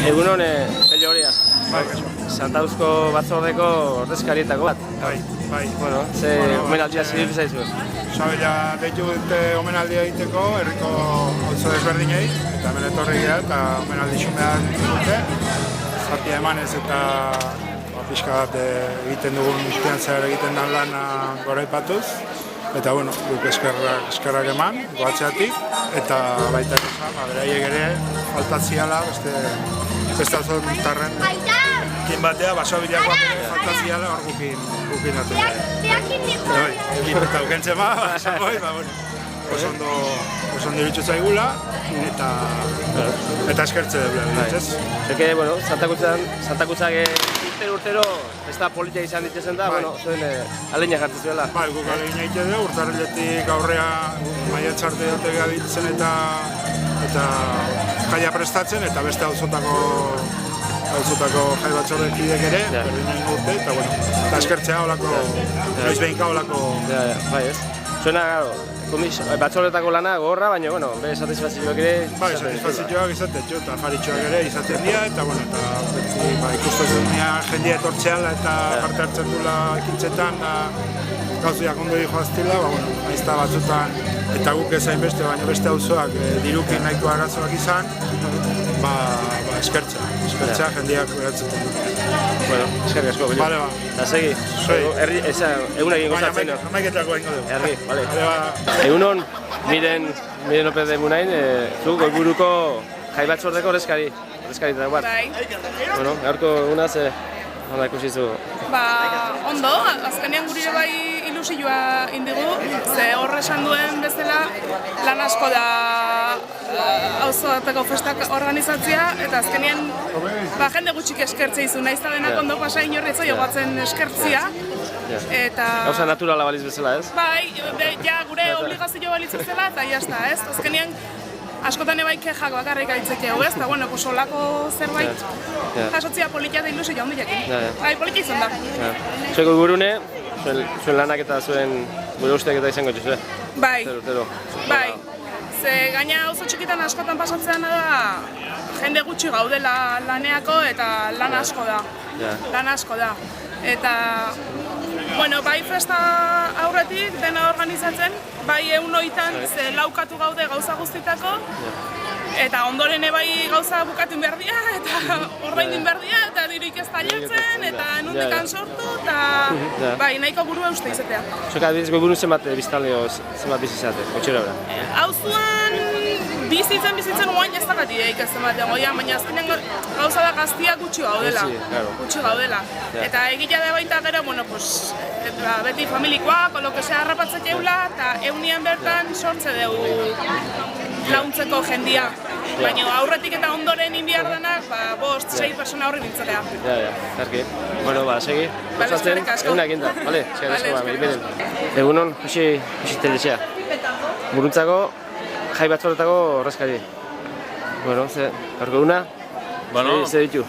Egunon, Pello Horia. Santauzko batzordeko ordezkarietako bat. Bai. Bueno, ze omenaldia zidiru zaizu? Sabela deitu dute omenaldia egiteko, herriko auzo desberdinei, eta hemen etorri gara, eta omenaldi xumean dute. Zatia emanez eta pixka bat egiten dugun espiantzara egiten den lana goraipatuz. Eta, bueno, guk eskerrak eman, goatzeatik, eta baita esan, beraiek ere faltatziala, beste auzotarren batea, basoabilakoak ere faltatziala, hor gukin atzen. Eta ukentzen oso ondo iritsu zaigula, eta eskertze dugu, ez? Zeke, bueno, Santakutzak urtero ez da politia izan ditzezen da, bueno, zuen aleina jartzen zuela. Bai, guk aleina egite dugu, urtarriletik aurrea maiatzarte dute gabitzen eta jaia prestatzen, eta beste auzotako jai batzordekideek ere, berdinen urte, eta bueno, eta eskertzea olako, noiz behinka olako... Bai, ez? Zuena, batzordetako lana gogorra, baina, bueno, bere satisfazioak ere... Bai, satisfazioak izaten jo, eta afaritxoak ere izaten dira, eta, bueno, eta ikusten dira jendea etortzeala eta parte hartzen duela ekintzetan, gauziak ondo joaztila, bueno, aizta batzutan, eta guk ezain beste, baina beste auzoak dirukin nahiko arazoak izan, eskertzea jendeak beratzen du. Bueno, eskerrik asko, Pello. Bale, ba. Eta segi, egunak ingo zatzen, no? Amaiketako ingo dugu. Ergi, bale. Egunon, Miren López de Munain, zu Goiburuko jai batzordeko ordezkarietako bat. Bai. Bueno, gaurko egunaz, nola ikusi zu? Ondo, azkenean gurire bai ilusioa indigu, ze horre esan duen bezala lan asko da auzoateko festak organizatzea, eta azkenean jende gutxik eskertzea izu, nahiz da denak ondo pasa inorri ez jogatzen eskertzea. Gauza naturala baliz bezala, ez? Bai, gure obligazio baliz bezala, eta jazta, ez? Azkenean askotan ebai kexak bakarrik aitzekeu, ez? Eta, bueno, olako zerbait jasotzea politia da ilusio handiakin. Bai, politia izan da. Zueko gurune, zuen lanak eta zuen gure usteak eta izango txuzue? Bai, ze gaina oso txikitan askotan pasatzean da jende gutxi gaudela laneako eta lan asko da. Eta, bueno, bai festa aurretik dena organizatzen, bai egunoitan ze laukatu gaude gauza guztitako, eta ondoren bai gauza bukatun behar dira, eta ordaindin behar dira, eta diruik ez taiatzen, eta nundikan sortu, eta bai, nahiko burua uste izatea. Zuek adibidez goburu zenbat biztanleo zenbat bizizate, gotxera bera? Auzuan bizitzen oain ez dakat ideik ez ematen goian, baina azkenean gauza da gaztiak gutxi gaudela. Eta egitea da baita gero, bueno, beti familikoak, olokesea harrapatzek eula, eta eunian bertan sortze dugu launtzeko jendia. Baina aurretik eta ondoren inbiar denak, 5-6 persona horri bintzatea. Zerki. Bueno, segi. Eskerrik asko. Egunak inda, bale? Eskerrik asko, Egunon, Josi Telexea. Buruntzako, jai batzordetako ordezkari. Bueno, gaurko eguna, ze ditu?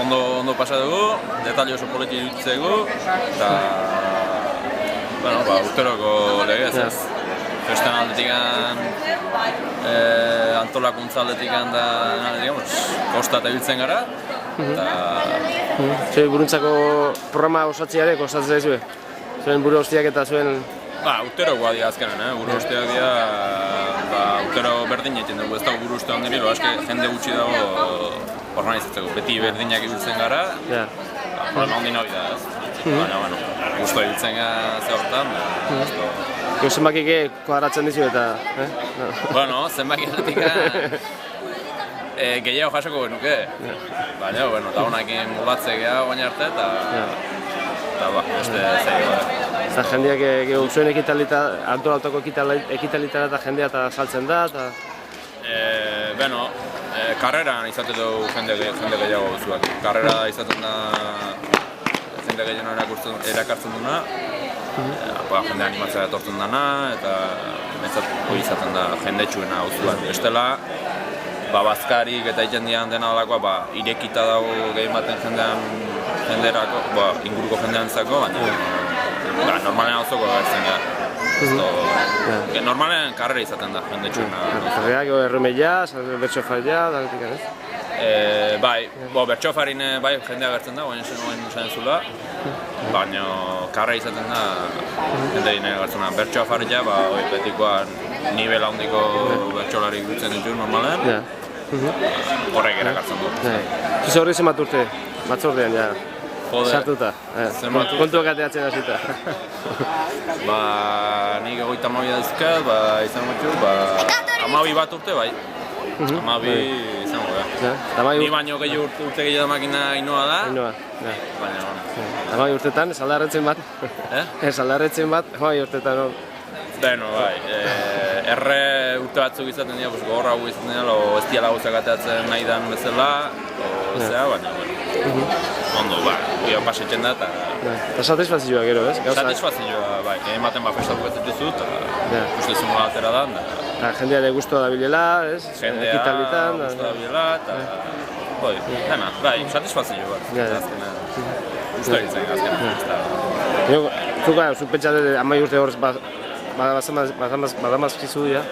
Ondo pasa dugu, detalio oso politi iruditzeko, eta urteroko legez, ez? Festen aldetikan, antolakuntza aldetikan da, kosta eta biltzen gara, Zuen buruntzako programa osatzea ere kostatzen zaizue? Zuen buru hostiak eta zuen... Urterokoa dira azkenan, buru hostiak dira, urtero berdin egiten dugu, ez dago buru hoste handi bilo, jende gutxi dago organizatzeko, beti berdinak ibiltzen gara, programa handi nahi da, ez? Baina, guztua ibiltzen gara ze horretan, zenbakik kuadratzen dizu eta... Bueno, zenbakik erretik gehiago jasoko genuke. Baina, eta honakin mulatzea gehiago baina arte eta beste zegoa. Eta jendeak zuen antolatoko ekitalitara eta jendea eta saltzen da? Karreran izaten dugu jende gehiago guzuak. Karrera izaten da jende gehiago erakartzen duna. Jende animatzea etortzen dana, eta izaten da jendetsuena auzuan. Bestela, bazkarik eta egiten dian dena dalakoa, irekita dago gehi baten jenderako, inguruko jendeantzako, baina normalean auzoko gertzen gara. Normalean karrera izaten da, jendetsuena. Karrerak, errumela, bertso faila, da, ez? Bai, bertsofarin bai jendea gertzen da, guain esan zula, baina karra izaten da jende dine gertzen da. Bertsofaria, betikoa nivela handiko bertsolari dutzen ditu normalen, horrek erakartzen du. Zuze horri zenbat urte, batzordean ja, sartuta, kontuak ateatzen hasita. Nik 32 dauzkat, izan gutxu, 12 bat urte bai. 12 izango da. Ni baino urte gehiago makina Ainoa da. Baina... 12 urtetan, ez aldarretzen bat? Ez aldarretzen bat, 12 urtetan. Beno, bai. Erre urte batzuk izaten dira, gogorra hau izaten dira, ez diala gauzak ateatzen nahi dan bezala, baina, ondo, gero pasetzen da, eta satisfazioa gero, ez? Satisfazioa, bai, ematen festatu ez dituzu, eta ustezun atera da. Eta jendeare guztua da bilela, ez? Jendea guztua da bilela, eta... dena, bai, satisfazioa bat. Guztua ditzen, azkenean. Zuka, zu pentsatzen, amai urte horrez badamazkizu dira.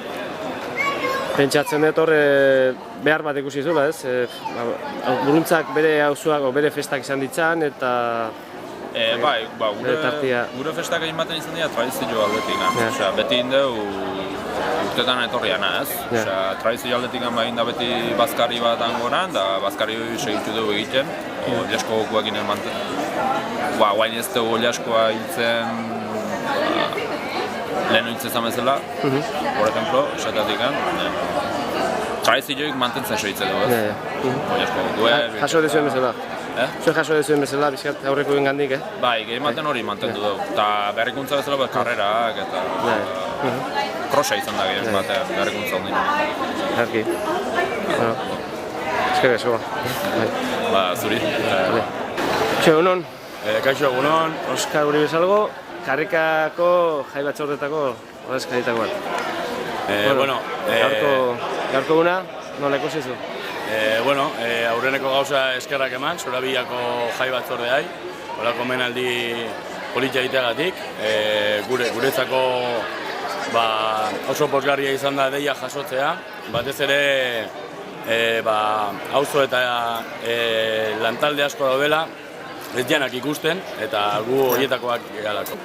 Pentsatzen dut horre behar bat ikusi zula, ez? Buruntzak bere auzoak, bere festak izan ditzan, eta... Bai, gure festak egin baten izan dira tradizio aldetik. Beti indeu urtetan etorriana, ez? Tradizio aldetik egin da beti bazkari bat angoran, da bazkari segitu dugu egiten. Jasko gokuak ginen manten. Guain ez dugu jaskoa hiltzen lehen hiltzen bezala, por ejemplo, esatatik. Tradizioik mantentzen segitzen dugu, ez? Jasko gokuak... Jaso dezuen bezala? Zuen jaso dezuen bezala, bizkat aurreko gandik, Bai, gehien hori mantendu dugu. Eta berrikuntza bezala karrerak eta... Krosa izan da gehien berrikuntza ondin. Arki. Ezkerrik asko. Zuri. Kaixo, egunon. Kaixo, egunon. Oskar Uribezalgo, Karrikako jai batzordetako ordezkaritako bat. Gaurko eguna, nola ikusi zu? Aurreneko gauza eskerrak eman, Zorabiako jai batzordeai, horako omenaldi politia egiteagatik. Guretzako oso pozgarria izan da deia jasotzea, batez ere auzo eta lantalde asko daudela, ez janak ikusten, eta gu horietakoak galako.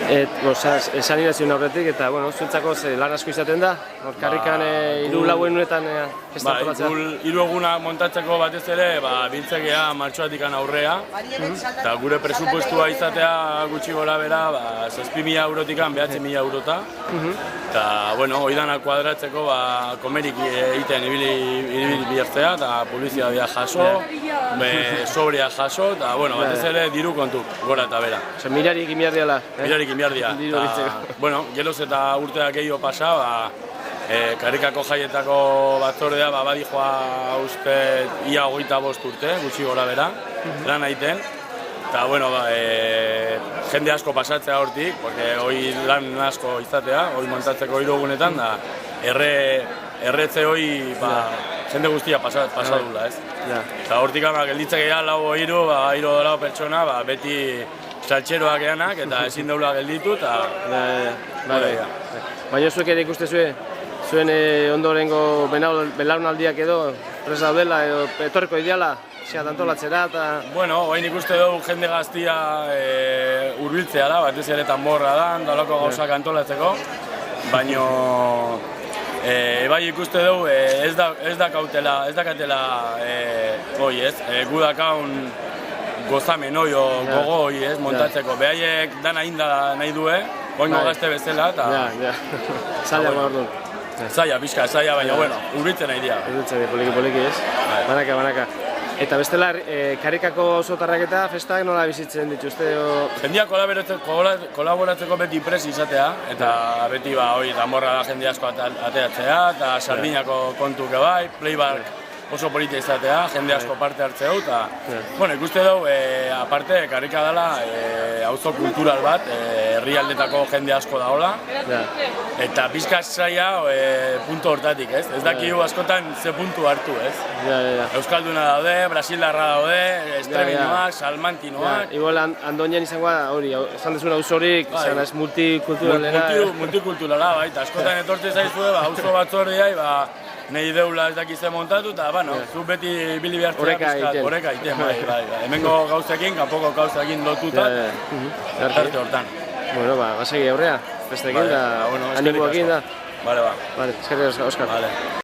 Esan irazion aurretik, eta zuentzako lan asko izaten da? Karrikan hiru lauenunetan festa antolatzea? Hiru eguna montatzeko batez ere, biltzekea martxoatik aurrea, eta gure presupuestua izatea gutxi gora bera, 6.000 eurotik 9.000 eurota, eta hori dana kuadratzeko komerik egiten ibili bihartzea, eta publizitatea jaso, sobrea jaso, eta batez ere diru kontu gora eta bera. Mirarik inbiardiala? Mirarik inbiardia. Geroz eta urteak gehiago pasa, Karrikako jaietako batzordea badi joa uste ia 25 urte, gutxi gora bera, lan egiten. Eta, jende asko pasatzea hortik, porque hori lan asko izatea, hori montatzeko hiru egunetan, da erretze hori jende guztia pasadula, ez? Eta hortik gelditzek ega lau hiru dolau pertsona, beti saltxeroak eanak eta ezin daula gelditu eta... Baina zuek ere ikuste zuen ondorengo belaunaldiak edo presa daudela edo etorriko ideala zeat antolatzera eta... Hain ikuste dugu jende gaztia hurbiltzea da, batez ere tanborra da, dalako gauzak antolatzeko, baina bai ikuste dugu ez dakatela hoi ez, gu dakaun gozamen hoi, gogo hoi, montatzeko. Behaiek dana inda nahi due, oingo gazte bezala, eta... Zaila orduan. Zaila, pixka, baina, urbitzen nahi dira. Urbitzen, poliki, ez? Banaka. Eta bestela, Karrikako auzotarrak eta festak nola bizitzen dituzte? Jendia kolaboratzeko beti presi izatea, eta beti tanborra da jende asko ateatzea, eta Sardinako kontuke bai, playback oso politia izatea, jende asko parte hartzeu, eta ikuste dugu, aparte, Karrika dela auzo kultural bat, herrialdetako jende asko daola, eta pixka zaila puntu hortatik, ez? Ez dakigu askotan ze puntu hartu, ez? Euskalduna daude, Brasildarra daude, Estreminoak, Salmantinoak... Igual, Andoñan izango da, hori, esan dezuna auzorik, izan ez multikulturalera... Multikulturala, bai, eta askotan etortzen zaizue, auzo batzordeai, nahi deula ez dakize montatu, eta, bueno, zu beti bili behartzea Oreka egiten, bai. Hemengo gauzekin, kanpoko gauzekin lotuta, arte hortan. Bueno, basegi aurrea, bestekin da, animoekin da. Vale, Eskerrik asko, Oskar.